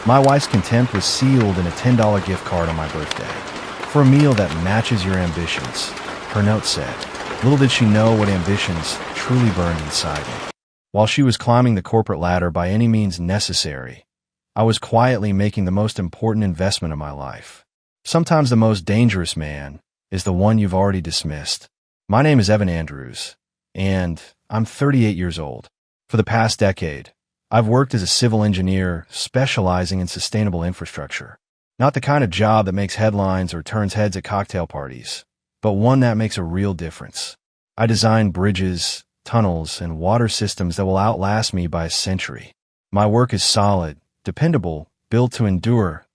My wife's contempt was sealed in a $10 gift card on my birthday. For a meal that matches your ambitions, her note said. Little did she know what ambitions truly burned inside me. While she was climbing the corporate ladder by any means necessary, I was quietly making the most important investment of my life. Sometimes the most dangerous man is the one you've already dismissed. My name is Evan Andrews, and I'm 38 years old. For the past decade, I've worked as a civil engineer specializing in sustainable infrastructure. Not the kind of job that makes headlines or turns heads at cocktail parties, but one that makes a real difference. I design bridges, tunnels, and water systems that will outlast me by a century. My work is solid, dependable, built to endure.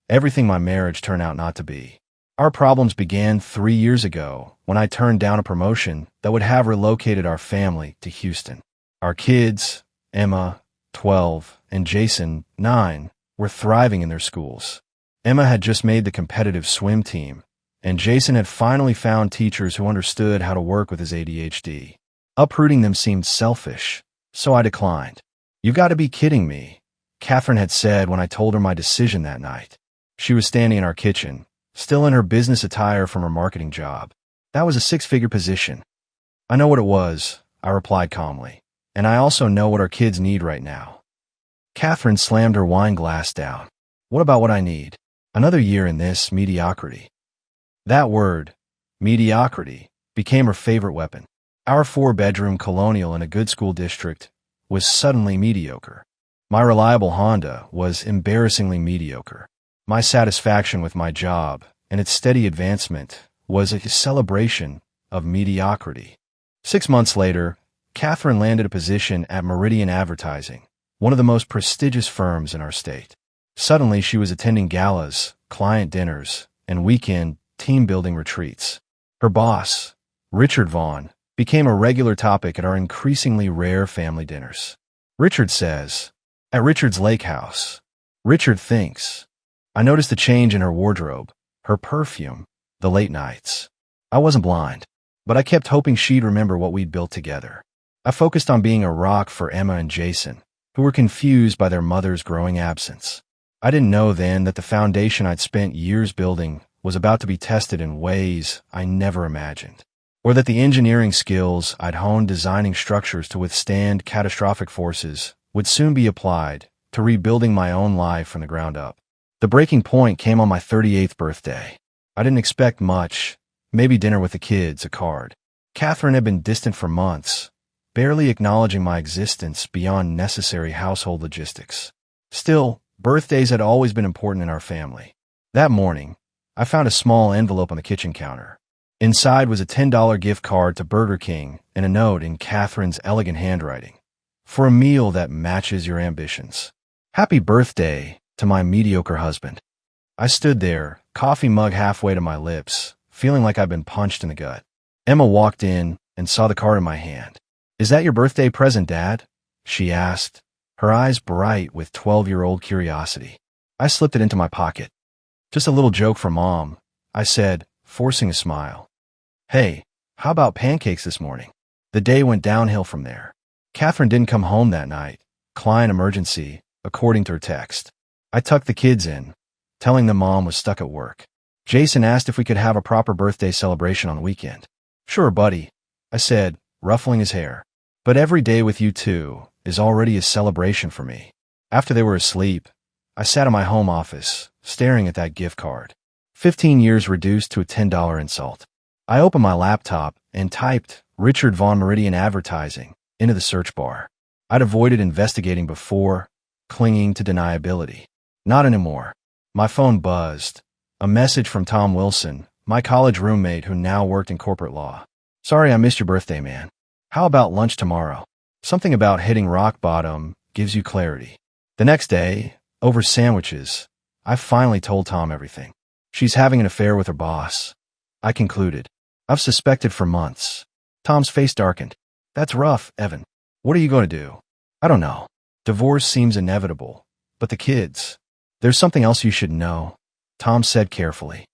Everything my marriage turned out not to be. Our problems began 3 years ago when I turned down a promotion that would have relocated our family to Houston. Our kids, Emma, 12, and Jason, 9, were thriving in their schools. Emma had just made the competitive swim team, and Jason had finally found teachers who understood how to work with his ADHD. Uprooting them seemed selfish, so I declined. "You've got to be kidding me," Catherine had said when I told her my decision that night. She was standing in our kitchen, still in her business attire from her marketing job. "That was a six-figure position." "I know what it was," I replied calmly. "And I also know what our kids need right now." Catherine slammed her wine glass down. "What about what I need? Another year in this mediocrity." That word, mediocrity, became her favorite weapon. Our 4-bedroom colonial in a good school district was suddenly mediocre. My reliable Honda was embarrassingly mediocre. My satisfaction with my job and its steady advancement was a celebration of mediocrity. 6 months later, Catherine landed a position at Meridian Advertising, one of the most prestigious firms in our state. Suddenly, she was attending galas, client dinners, and weekend team-building retreats. Her boss, Richard Vaughn, became a regular topic at our increasingly rare family dinners. Richard says, "At Richard's lake house, Richard thinks." I noticed a change in her wardrobe, her perfume, the late nights. I wasn't blind, but I kept hoping she'd remember what we'd built together. I focused on being a rock for Emma and Jason, who were confused by their mother's growing absence. I didn't know then that the foundation I'd spent years building was about to be tested in ways I never imagined, or that the engineering skills I'd honed designing structures to withstand catastrophic forces would soon be applied to rebuilding my own life from the ground up. The breaking point came on my 38th birthday. I didn't expect much, maybe dinner with the kids, a card. Catherine had been distant for months, barely acknowledging my existence beyond necessary household logistics. Still, birthdays had always been important in our family. That morning, I found a small envelope on the kitchen counter. Inside was a $10 gift card to Burger King and a note in Catherine's elegant handwriting. "For a meal that matches your ambitions. Happy birthday to my mediocre husband." I stood there, coffee mug halfway to my lips, feeling like I'd been punched in the gut. Emma walked in and saw the card in my hand. "Is that your birthday present, Dad?" she asked, her eyes bright with 12-year-old curiosity. I slipped it into my pocket. "Just a little joke for Mom," I said, forcing a smile. "Hey, how about pancakes this morning?" The day went downhill from there. Catherine didn't come home that night. Client emergency, according to her text. I tucked the kids in, telling them Mom was stuck at work. Jason asked if we could have a proper birthday celebration on the weekend. "Sure, buddy," I said, ruffling his hair. "But every day with you two is already a celebration for me." After they were asleep, I sat in my home office, staring at that gift card. 15 years reduced to a $10 insult. I opened my laptop and typed Richard Vaughn Meridian Advertising into the search bar. I'd avoided investigating before, clinging to deniability. Not anymore. My phone buzzed. A message from Tom Wilson, my college roommate who now worked in corporate law. "Sorry I missed your birthday, man. How about lunch tomorrow? Something about hitting rock bottom gives you clarity." The next day, over sandwiches, I finally told Tom everything. "She's having an affair with her boss," I concluded. "I've suspected for months." Tom's face darkened. "That's rough, Evan. What are you going to do?" "I don't know. Divorce seems inevitable. But the kids. There's something else you should know," Tom said carefully.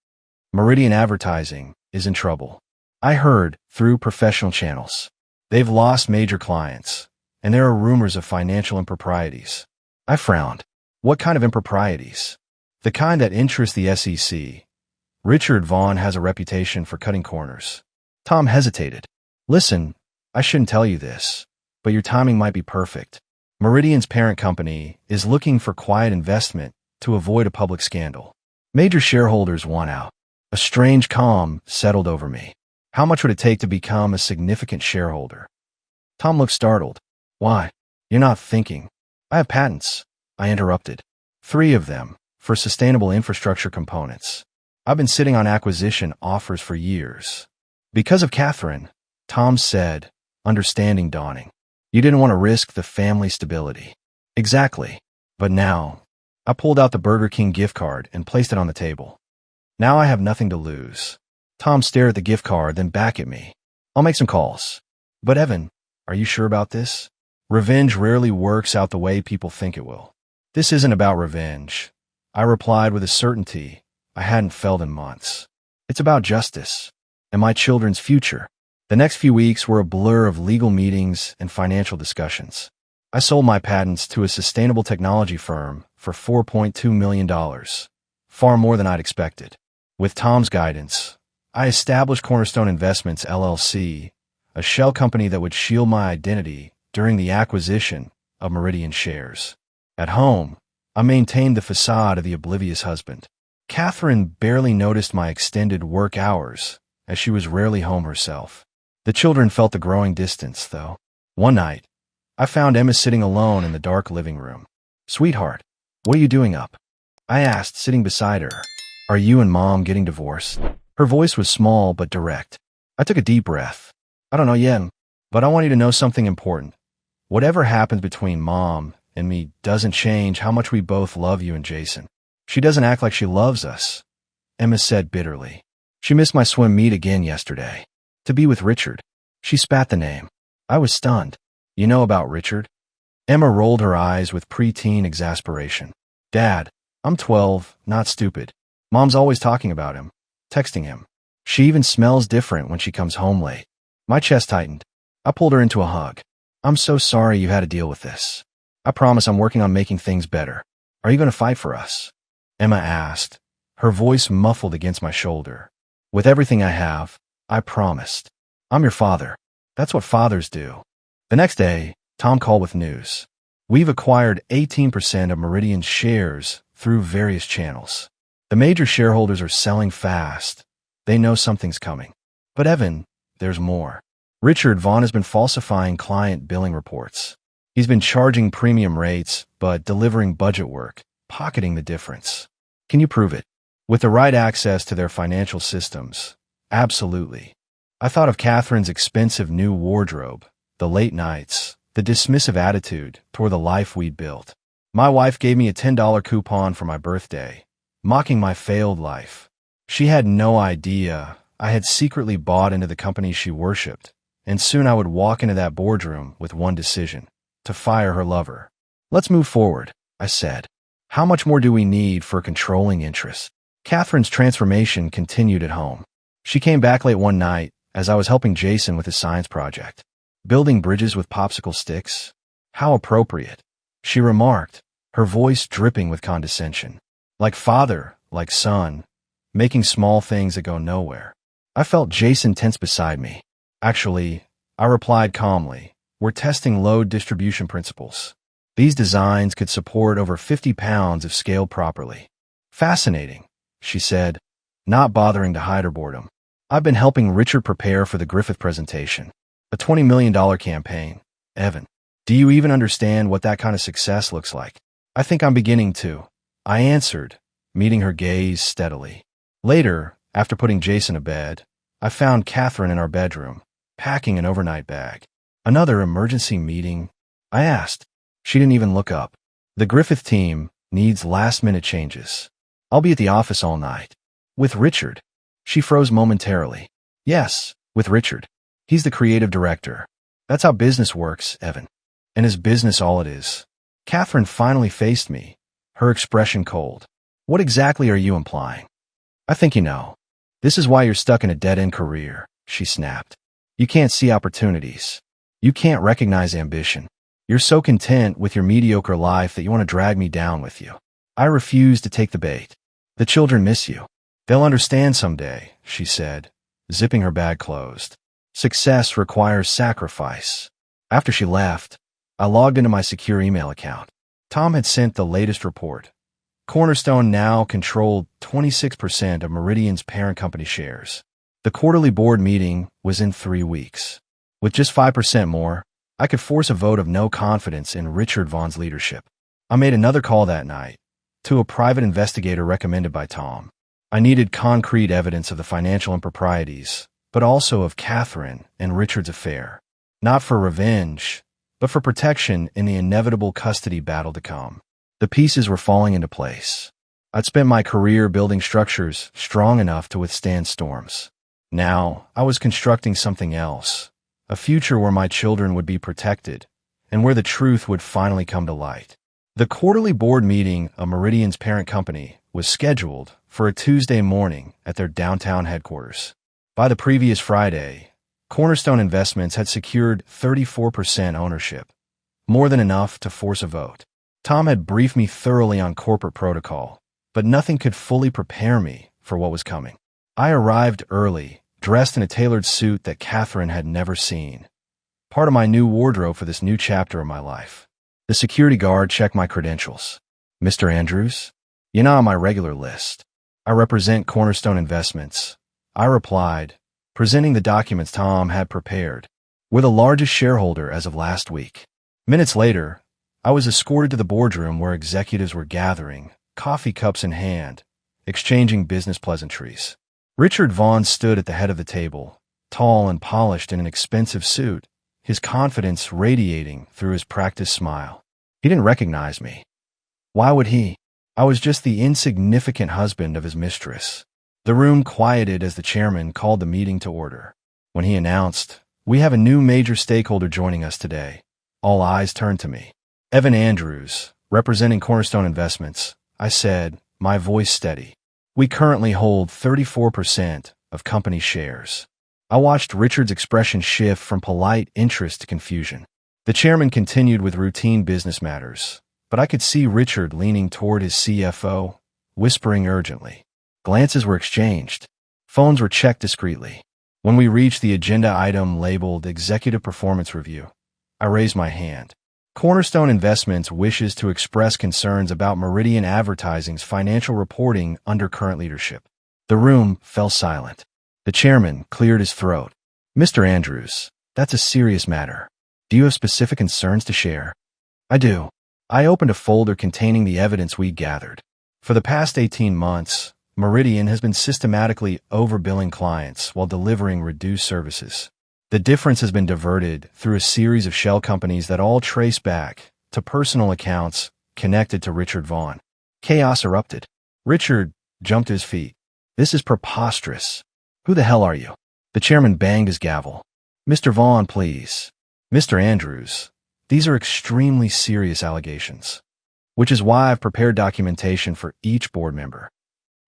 "Meridian Advertising is in trouble. I heard through professional channels. They've lost major clients, and there are rumors of financial improprieties." I frowned. What kind of improprieties? The kind that interest the SEC. Richard Vaughn has a reputation for cutting corners. Tom hesitated. Listen, I shouldn't tell you this, but your timing might be perfect. Meridian's parent company is looking for quiet investment to avoid a public scandal. Major shareholders want out. A strange calm settled over me. How much would it take to become a significant shareholder? Tom looked startled. Why? You're not thinking. I have patents. I interrupted. 3 of them, for sustainable infrastructure components. I've been sitting on acquisition offers for years. Because of Catherine, Tom said, understanding dawning. You didn't want to risk the family stability. Exactly. But now, I pulled out the Burger King gift card and placed it on the table. Now I have nothing to lose. Tom stared at the gift card, then back at me. I'll make some calls. But Evan, are you sure about this? Revenge rarely works out the way people think it will. This isn't about revenge, I replied with a certainty I hadn't felt in months. It's about justice and my children's future. The next few weeks were a blur of legal meetings and financial discussions. I sold my patents to a sustainable technology firm for $4.2 million, far more than I'd expected. With Tom's guidance, I established Cornerstone Investments, LLC, a shell company that would shield my identity during the acquisition of Meridian shares. At home, I maintained the facade of the oblivious husband. Catherine barely noticed my extended work hours, as she was rarely home herself. The children felt the growing distance, though. One night, I found Emma sitting alone in the dark living room. Sweetheart, what are you doing up? I asked, sitting beside her. Are you and Mom getting divorced? Her voice was small but direct. I took a deep breath. I don't know yet, but I want you to know something important. Whatever happens between Mom and me doesn't change how much we both love you and Jason. She doesn't act like she loves us, Emma said bitterly. She missed my swim meet again yesterday. To be with Richard. She spat the name. I was stunned. You know about Richard? Emma rolled her eyes with preteen exasperation. Dad, I'm 12, not stupid. Mom's always talking about him, texting him. She even smells different when she comes home late. My chest tightened. I pulled her into a hug. I'm so sorry you had to deal with this. I promise I'm working on making things better. Are you going to fight for us? Emma asked, her voice muffled against my shoulder. With everything I have, I promised. I'm your father. That's what fathers do. The next day, Tom called with news. We've acquired 18% of Meridian's shares through various channels. The major shareholders are selling fast. They know something's coming. But Evan, there's more. Richard Vaughn has been falsifying client billing reports. He's been charging premium rates, but delivering budget work, pocketing the difference. Can you prove it? With the right access to their financial systems, absolutely. I thought of Catherine's expensive new wardrobe, the late nights, the dismissive attitude toward the life we'd built. My wife gave me a $10 coupon for my birthday, mocking my failed life. She had no idea I had secretly bought into the company she worshipped, and soon I would walk into that boardroom with one decision: to fire her lover. Let's move forward, I said. How much more do we need for a controlling interest? Catherine's transformation continued at home. She came back late one night as I was helping Jason with his science project. Building bridges with popsicle sticks? How appropriate, she remarked, her voice dripping with condescension. Like father, like son, making small things that go nowhere. I felt Jason tense beside me. Actually, I replied calmly, we're testing load distribution principles. These designs could support over 50 pounds if scaled properly. Fascinating, she said, not bothering to hide her boredom. I've been helping Richard prepare for the Griffith presentation, a $20 million campaign. Evan, do you even understand what that kind of success looks like? I think I'm beginning to, I answered, meeting her gaze steadily. Later, after putting Jason to bed, I found Catherine in our bedroom, packing an overnight bag. Another emergency meeting? I asked. She didn't even look up. The Griffith team needs last-minute changes. I'll be at the office all night. With Richard. She froze momentarily. Yes, with Richard. He's the creative director. That's how business works, Evan. And is business all it is? Catherine finally faced me, her expression cold. What exactly are you implying? I think you know. This is why you're stuck in a dead-end career, she snapped. You can't see opportunities. You can't recognize ambition. You're so content with your mediocre life that you want to drag me down with you. I refused to take the bait. The children miss you. They'll understand someday, she said, zipping her bag closed. Success requires sacrifice. After she left, I logged into my secure email account. Tom had sent the latest report. Cornerstone now controlled 26% of Meridian's parent company shares. The quarterly board meeting was in 3 weeks. With just 5% more, I could force a vote of no confidence in Richard Vaughn's leadership. I made another call that night, to a private investigator recommended by Tom. I needed concrete evidence of the financial improprieties, but also of Catherine and Richard's affair. Not for revenge, but for protection in the inevitable custody battle to come. The pieces were falling into place. I'd spent my career building structures strong enough to withstand storms. Now, I was constructing something else, a future where my children would be protected, and where the truth would finally come to light. The quarterly board meeting of Meridian's parent company was scheduled for a Tuesday morning at their downtown headquarters. By the previous Friday, Cornerstone Investments had secured 34% ownership, more than enough to force a vote. Tom had briefed me thoroughly on corporate protocol, but nothing could fully prepare me for what was coming. I arrived early, dressed in a tailored suit that Catherine had never seen, part of my new wardrobe for this new chapter of my life. The security guard checked my credentials. "Mr. Andrews? You're not on my regular list. I represent Cornerstone Investments," I replied, presenting the documents Tom had prepared. "We're the largest shareholder as of last week." Minutes later, I was escorted to the boardroom where executives were gathering, coffee cups in hand, exchanging business pleasantries. Richard Vaughn stood at the head of the table, tall and polished in an expensive suit, his confidence radiating through his practiced smile. He didn't recognize me. Why would he? I was just the insignificant husband of his mistress. The room quieted as the chairman called the meeting to order. When he announced, "We have a new major stakeholder joining us today," all eyes turned to me. "Evan Andrews, representing Cornerstone Investments," I said, my voice steady. "We currently hold 34% of company shares." I watched Richard's expression shift from polite interest to confusion. The chairman continued with routine business matters, but I could see Richard leaning toward his CFO, whispering urgently. Glances were exchanged. Phones were checked discreetly. When we reached the agenda item labeled Executive Performance Review, I raised my hand. Cornerstone Investments wishes to express concerns about Meridian Advertising's financial reporting under current leadership. The room fell silent. The chairman cleared his throat. "Mr. Andrews, that's a serious matter. Do you have specific concerns to share?" "I do." I opened a folder containing the evidence we gathered. For the past 18 months, Meridian has been systematically overbilling clients while delivering reduced services. The difference has been diverted through a series of shell companies that all trace back to personal accounts connected to Richard Vaughn. Chaos erupted. Richard jumped to his feet. "This is preposterous. Who the hell are you?" The chairman banged his gavel. "Mr. Vaughn, please. Mr. Andrews, these are extremely serious allegations, which is why I've prepared documentation for each board member."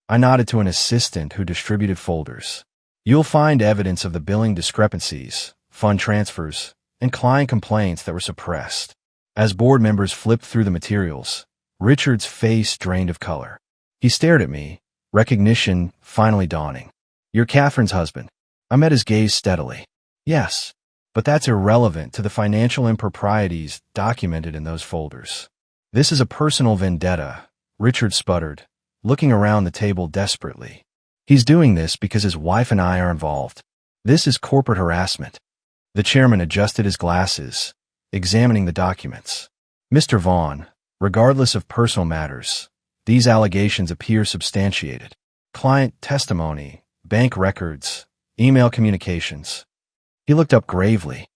I nodded to an assistant who distributed folders. "You'll find evidence of the billing discrepancies, fund transfers, and client complaints that were suppressed." As board members flipped through the materials, Richard's face drained of color. He stared at me, recognition finally dawning. "You're Catherine's husband." I met his gaze steadily. "Yes, but that's irrelevant to the financial improprieties documented in those folders." "This is a personal vendetta," Richard sputtered, looking around the table desperately. "He's doing this because his wife and I are involved. This is corporate harassment." The chairman adjusted his glasses, examining the documents. "Mr. Vaughn, regardless of personal matters, these allegations appear substantiated. Client testimony, bank records, email communications." He looked up gravely.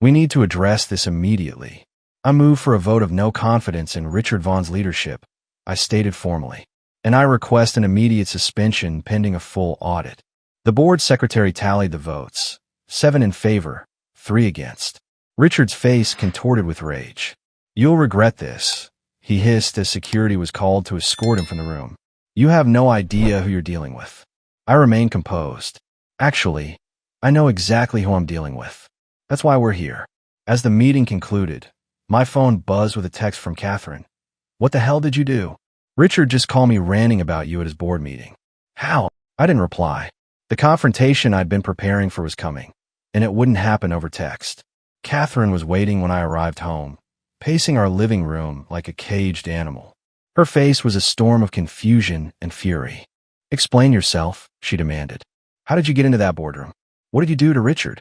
"We need to address this immediately. I move for a vote of no confidence in Richard Vaughn's leadership," I stated formally. "And I request an immediate suspension pending a full audit." The board secretary tallied the votes. 7 in favor, 3 against. Richard's face contorted with rage. "You'll regret this," he hissed as security was called to escort him from the room. "You have no idea who you're dealing with." I remained composed. "Actually, I know exactly who I'm dealing with. That's why we're here." As the meeting concluded, my phone buzzed with a text from Catherine. "What the hell did you do?" Richard just called me ranting about you at his board meeting. How? I didn't reply. The confrontation I'd been preparing for was coming, and it wouldn't happen over text. Catherine was waiting when I arrived home, pacing our living room like a caged animal. Her face was a storm of confusion and fury. Explain yourself, she demanded. How did you get into that boardroom? What did you do to Richard?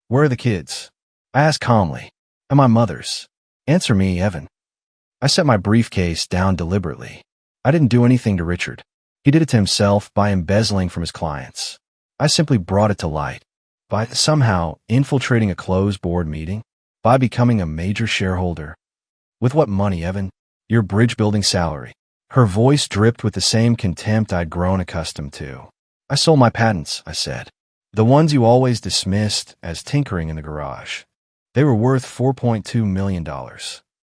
Where are the kids? I asked calmly. And my mother's. Answer me, Evan. I set my briefcase down deliberately. I didn't do anything to Richard. He did it to himself by embezzling from his clients. I simply brought it to light. By somehow infiltrating a closed board meeting? By becoming a major shareholder? With what money, Evan? Your bridge-building salary. Her voice dripped with the same contempt I'd grown accustomed to. I sold my patents, I said. The ones you always dismissed as tinkering in the garage. They were worth $4.2 million.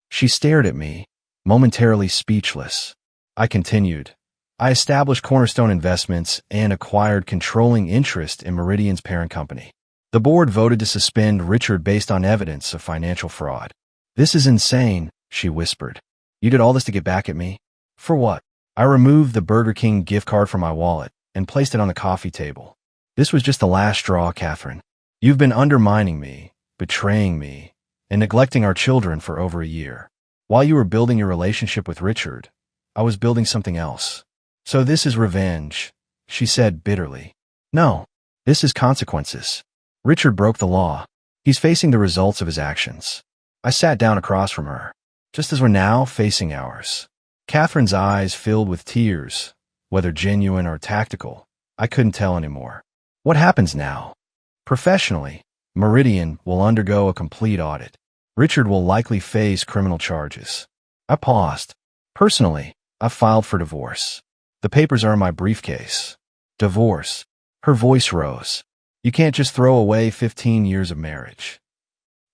She stared at me, momentarily speechless. I continued. I established Cornerstone Investments and acquired controlling interest in Meridian's parent company. The board voted to suspend Richard based on evidence of financial fraud. This is insane, she whispered. You did all this to get back at me? For what? I removed the Burger King gift card from my wallet and placed it on the coffee table. This was just the last straw, Catherine. You've been undermining me, betraying me, and neglecting our children for over a year. While you were building your relationship with Richard, I was building something else. So this is revenge, she said bitterly. No, this is consequences. Richard broke the law. He's facing the results of his actions. I sat down across from her, just as we're now facing ours. Catherine's eyes filled with tears, whether genuine or tactical. I couldn't tell anymore. What happens now? Professionally, Meridian will undergo a complete audit. Richard will likely face criminal charges. I paused. Personally, I filed for divorce. The papers are in my briefcase. Divorce. Her voice rose. You can't just throw away 15 years of marriage.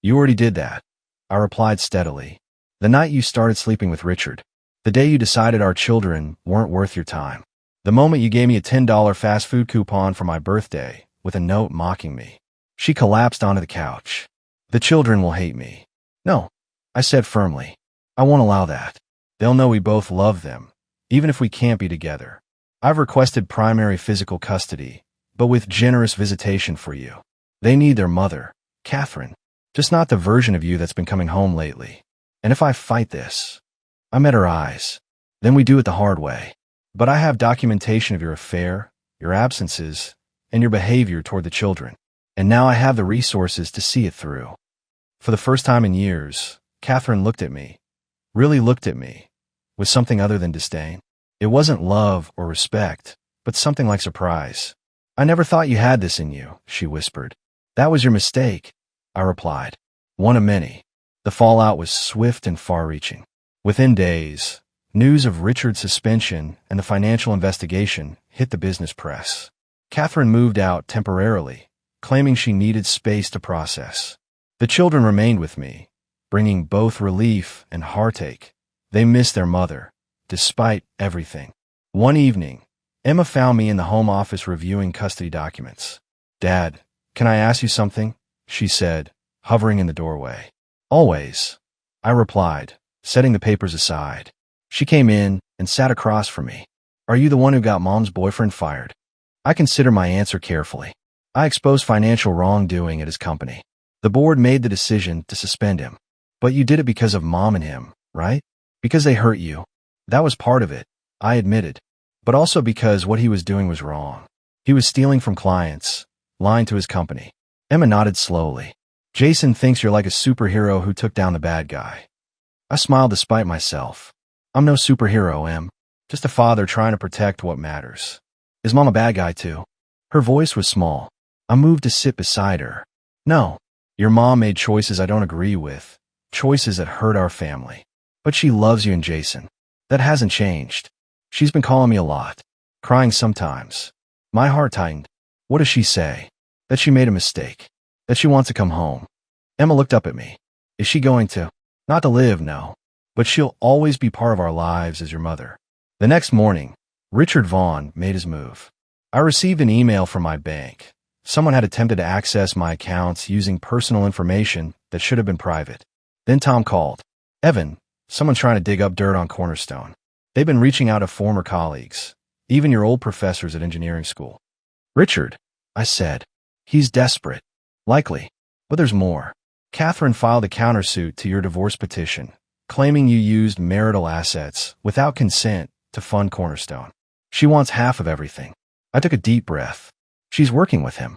You already did that, I replied steadily. The night you started sleeping with Richard. The day you decided our children weren't worth your time. The moment you gave me a $10 fast food coupon for my birthday with a note mocking me. She collapsed onto the couch. The children will hate me. No, I said firmly. I won't allow that. They'll know we both love them, even if we can't be together. I've requested primary physical custody, but with generous visitation for you. They need their mother, Catherine, just not the version of you that's been coming home lately. And if I fight this, I met her eyes. Then we do it the hard way. But I have documentation of your affair, your absences, and your behavior toward the children. And now I have the resources to see it through. For the first time in years, Catherine looked at me, really looked at me, with something other than disdain. It wasn't love or respect, but something like surprise. I never thought you had this in you, she whispered. That was your mistake, I replied. One of many. The fallout was swift and far-reaching. Within days, news of Richard's suspension and the financial investigation hit the business press. Catherine moved out temporarily, claiming she needed space to process. The children remained with me, bringing both relief and heartache. They missed their mother, despite everything. One evening, Emma found me in the home office reviewing custody documents. Dad, can I ask you something? She said, hovering in the doorway. Always, I replied, setting the papers aside. She came in and sat across from me. Are you the one who got Mom's boyfriend fired? I consider my answer carefully. I exposed financial wrongdoing at his company. The board made the decision to suspend him. But you did it because of Mom and him, right? Because they hurt you. That was part of it, I admitted. But also because what he was doing was wrong. He was stealing from clients, lying to his company. Emma nodded slowly. Jason thinks you're like a superhero who took down the bad guy. I smiled despite myself. I'm no superhero, Em. Just a father trying to protect what matters. Is Mom a bad guy too? Her voice was small. I moved to sit beside her. No. Your mom made choices I don't agree with. Choices that hurt our family. But she loves you and Jason. That hasn't changed. She's been calling me a lot. Crying sometimes. My heart tightened. What does she say? That she made a mistake. That she wants to come home. Emma looked up at me. Is she going to? Not to live, no. But she'll always be part of our lives as your mother. The next morning, Richard Vaughn made his move. I received an email from my bank. Someone had attempted to access my accounts using personal information that should have been private. Then Tom called. Evan, someone's trying to dig up dirt on Cornerstone. They've been reaching out to former colleagues, even your old professors at engineering school. Richard, I said. He's desperate. Likely. But there's more. Catherine filed a countersuit to your divorce petition, claiming you used marital assets without consent to fund Cornerstone. She wants half of everything. I took a deep breath. She's working with him.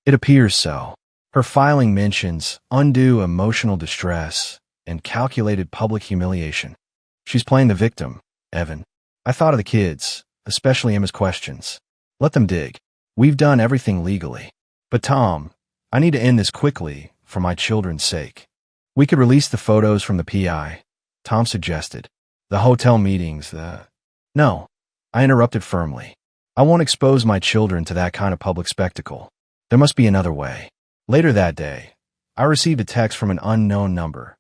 It appears so. Her filing mentions undue emotional distress and calculated public humiliation. She's playing the victim, Evan. I thought of the kids, especially Emma's questions. Let them dig. We've done everything legally. But Tom, I need to end this quickly for my children's sake. We could release the photos from the PI, Tom suggested. The hotel meetings, No, I interrupted firmly. I won't expose my children to that kind of public spectacle. There must be another way. Later that day, I received a text from an unknown number.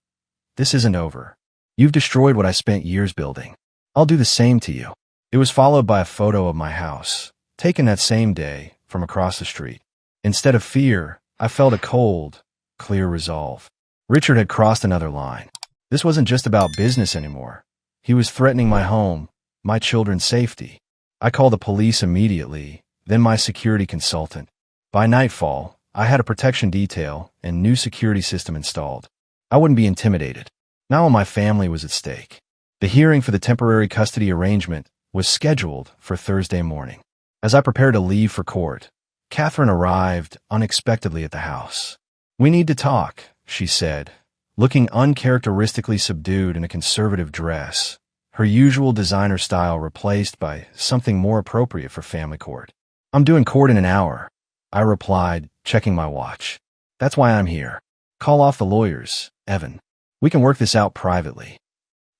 This isn't over. You've destroyed what I spent years building. I'll do the same to you. It was followed by a photo of my house, taken that same day from across the street. Instead of fear, I felt a cold, clear resolve. Richard had crossed another line. This wasn't just about business anymore. He was threatening my home, my children's safety. I called the police immediately, then my security consultant. By nightfall, I had a protection detail and new security system installed. I wouldn't be intimidated. Now my family was at stake. The hearing for the temporary custody arrangement was scheduled for Thursday morning. As I prepared to leave for court, Catherine arrived unexpectedly at the house. "We need to talk," she said, looking uncharacteristically subdued in a conservative dress, her usual designer style replaced by something more appropriate for family court. "I'm doing court in an hour," I replied, checking my watch. "That's why I'm here. Call off the lawyers, Evan. We can work this out privately."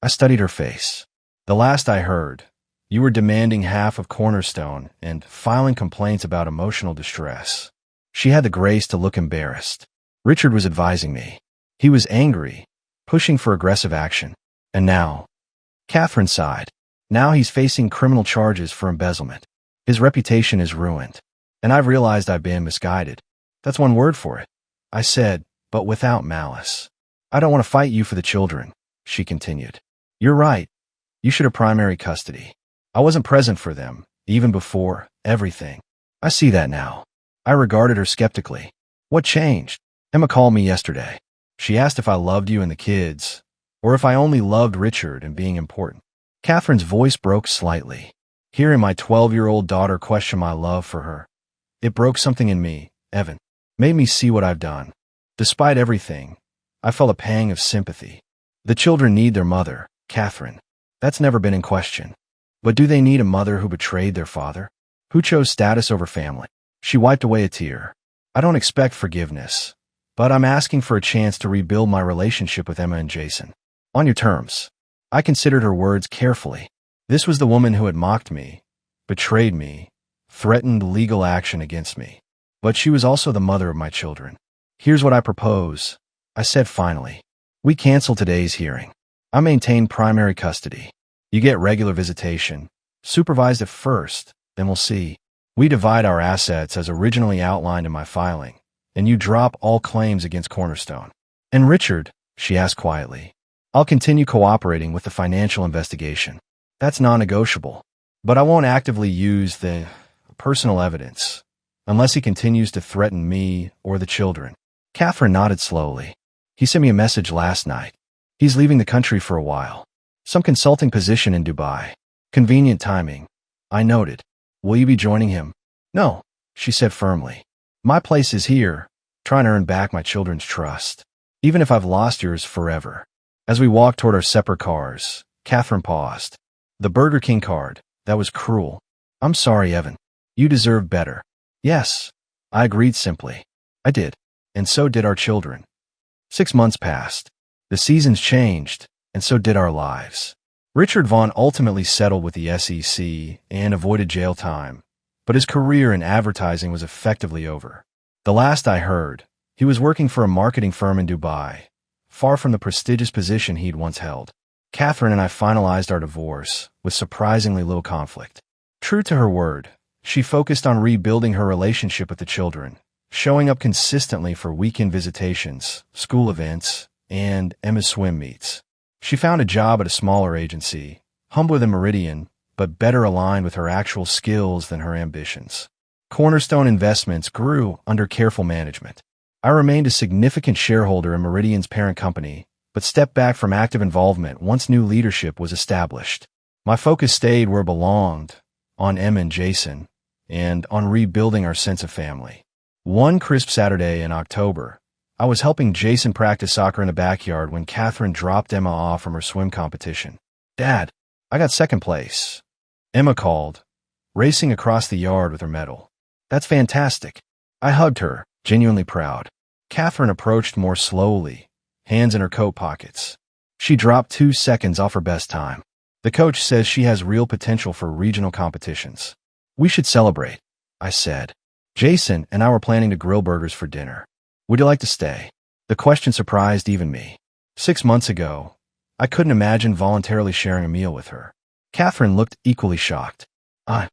I studied her face. "The last I heard, you were demanding half of Cornerstone and filing complaints about emotional distress." She had the grace to look embarrassed. Richard was advising me. He was angry, pushing for aggressive action. And now, Catherine sighed. Now he's facing criminal charges for embezzlement. His reputation is ruined. And I've realized I've been misguided. That's one word for it, I said, but without malice. "I don't want to fight you for the children," she continued. "You're right. You should have primary custody. I wasn't present for them, even before everything. I see that now." I regarded her skeptically. "What changed?" "Emma called me yesterday. She asked if I loved you and the kids, or if I only loved Richard and being important." Catherine's voice broke slightly. Hearing my 12-year-old daughter question my love for her, it broke something in me, Evan. Made me see what I've done. Despite everything, I felt a pang of sympathy. The children need their mother, Catherine. That's never been in question. But do they need a mother who betrayed their father? Who chose status over family? She wiped away a tear. "I don't expect forgiveness, but I'm asking for a chance to rebuild my relationship with Emma and Jason. On your terms." I considered her words carefully. This was the woman who had mocked me, betrayed me, threatened legal action against me. But she was also the mother of my children. "Here's what I propose," I said finally. "We cancel today's hearing. I maintain primary custody. You get regular visitation, supervised at first, then we'll see. We divide our assets as originally outlined in my filing, and you drop all claims against Cornerstone." "And Richard?" she asked quietly. "I'll continue cooperating with the financial investigation. That's non-negotiable. But I won't actively use the personal evidence unless he continues to threaten me or the children." Catherine nodded slowly. "He sent me a message last night. He's leaving the country for a while. Some consulting position in Dubai. Convenient timing," I noted. "Will you be joining him?" "No," she said firmly. "My place is here, trying to earn back my children's trust, even if I've lost yours forever." As we walked toward our separate cars, Catherine paused. "The Burger King card, that was cruel. I'm sorry, Evan. You deserve better." "Yes," I agreed simply. "I did. And so did our children." 6 months passed. The seasons changed, and so did our lives. Richard Vaughn ultimately settled with the SEC and avoided jail time, but his career in advertising was effectively over. The last I heard, he was working for a marketing firm in Dubai, far from the prestigious position he'd once held. Catherine and I finalized our divorce with surprisingly little conflict. True to her word, she focused on rebuilding her relationship with the children, showing up consistently for weekend visitations, school events, and Emma's swim meets. She found a job at a smaller agency, humbler than Meridian, but better aligned with her actual skills than her ambitions. Cornerstone Investments grew under careful management. I remained a significant shareholder in Meridian's parent company, but stepped back from active involvement once new leadership was established. My focus stayed where it belonged, on Emma and Jason, and on rebuilding our sense of family. One crisp Saturday in October, I was helping Jason practice soccer in the backyard when Catherine dropped Emma off from her swim competition. "Dad, I got second place," Emma called, racing across the yard with her medal. "That's fantastic." I hugged her, genuinely proud. Catherine approached more slowly, hands in her coat pockets. She dropped 2 seconds off her best time. "The coach says she has real potential for regional competitions. We should celebrate," I said. Jason and I were planning to grill burgers for dinner. "Would you like to stay?" The question surprised even me. 6 months ago, I couldn't imagine voluntarily sharing a meal with her. Catherine looked equally shocked. I'd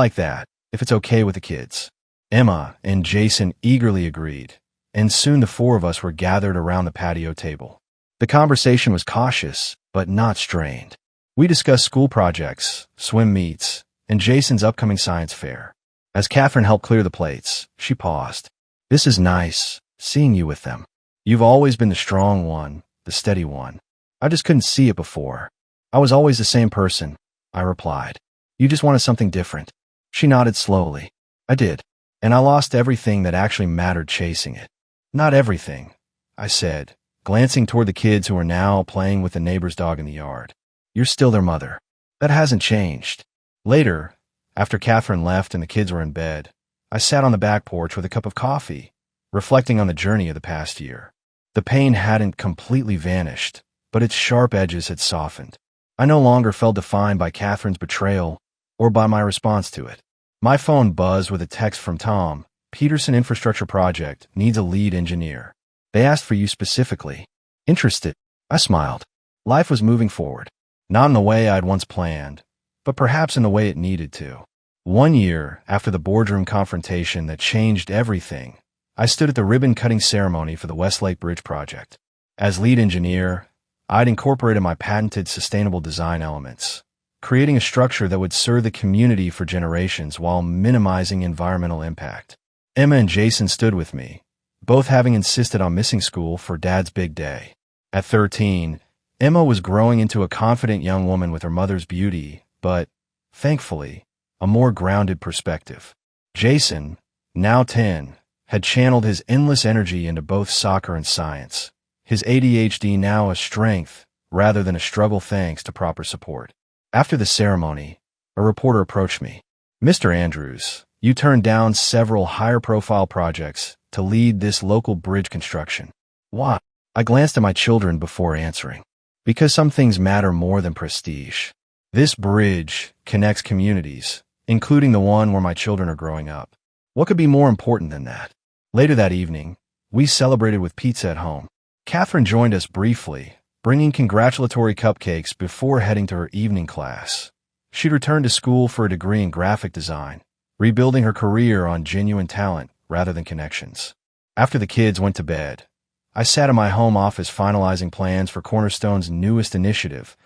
like that, if it's okay with the kids." Emma and Jason eagerly agreed, and soon the 4 of us were gathered around the patio table. The conversation was cautious, but not strained. We discussed school projects, swim meets, and Jason's upcoming science fair. As Catherine helped clear the plates, she paused. "This is nice, seeing you with them. You've always been the strong one, the steady one. I just couldn't see it before." "I was always the same person," I replied. "You just wanted something different." She nodded slowly. "I did. And I lost everything that actually mattered chasing it." "Not everything," I said, glancing toward the kids who were now playing with the neighbor's dog in the yard. "You're still their mother. That hasn't changed." Later, after Catherine left and the kids were in bed, I sat on the back porch with a cup of coffee, reflecting on the journey of the past year. The pain hadn't completely vanished, but its sharp edges had softened. I no longer felt defined by Catherine's betrayal or by my response to it. My phone buzzed with a text from Tom. "Peterson Infrastructure Project needs a lead engineer. They asked for you specifically." "Interested?" I smiled. Life was moving forward. Not in the way I'd once planned, but perhaps in the way it needed to. 1 year after the boardroom confrontation that changed everything, I stood at the ribbon-cutting ceremony for the Westlake Bridge project. As lead engineer, I'd incorporated my patented sustainable design elements, creating a structure that would serve the community for generations while minimizing environmental impact. Emma and Jason stood with me, both having insisted on missing school for Dad's big day. At 13, Emma was growing into a confident young woman with her mother's beauty, but, thankfully, a more grounded perspective. Jason, now 10, had channeled his endless energy into both soccer and science, his ADHD now a strength rather than a struggle thanks to proper support. After the ceremony, a reporter approached me. "Mr. Andrews, you turned down several higher-profile projects to lead this local bridge construction. Why?" I glanced at my children before answering. "Because some things matter more than prestige. This bridge connects communities, including the one where my children are growing up. What could be more important than that?" Later that evening, we celebrated with pizza at home. Catherine joined us briefly, bringing congratulatory cupcakes before heading to her evening class. She'd returned to school for a degree in graphic design, rebuilding her career on genuine talent rather than connections. After the kids went to bed, I sat in my home office finalizing plans for Cornerstone's newest initiative,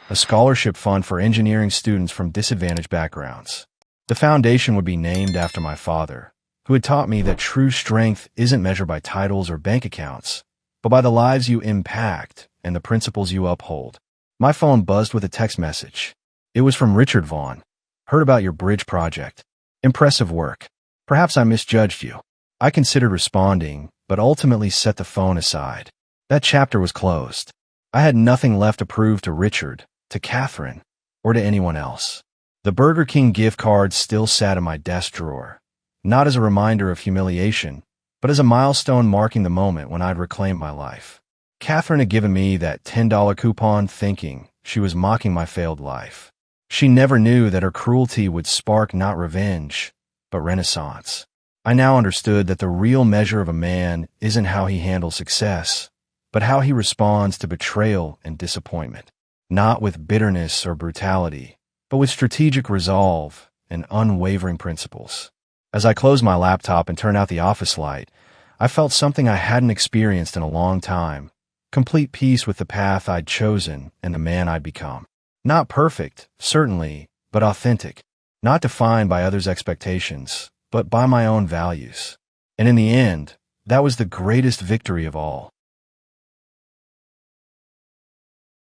a scholarship fund for engineering students from disadvantaged backgrounds. The foundation would be named after my father, who had taught me that true strength isn't measured by titles or bank accounts, but by the lives you impact and the principles you uphold. My phone buzzed with a text message. It was from Richard Vaughn. "Heard about your bridge project. Impressive work. Perhaps I misjudged you." I considered responding, but ultimately set the phone aside. That chapter was closed. I had nothing left to prove to Richard, to Catherine, or to anyone else. The Burger King gift card still sat in my desk drawer, not as a reminder of humiliation, but as a milestone marking the moment when I'd reclaimed my life. Catherine had given me that $10 coupon thinking she was mocking my failed life. She never knew that her cruelty would spark not revenge, but renaissance. I now understood that the real measure of a man isn't how he handles success, but how he responds to betrayal and disappointment, not with bitterness or brutality, but with strategic resolve and unwavering principles. As I closed my laptop and turned out the office light, I felt something I hadn't experienced in a long time, complete peace with the path I'd chosen and the man I'd become. Not perfect, certainly, but authentic. Not defined by others' expectations, but by my own values. And in the end, that was the greatest victory of all.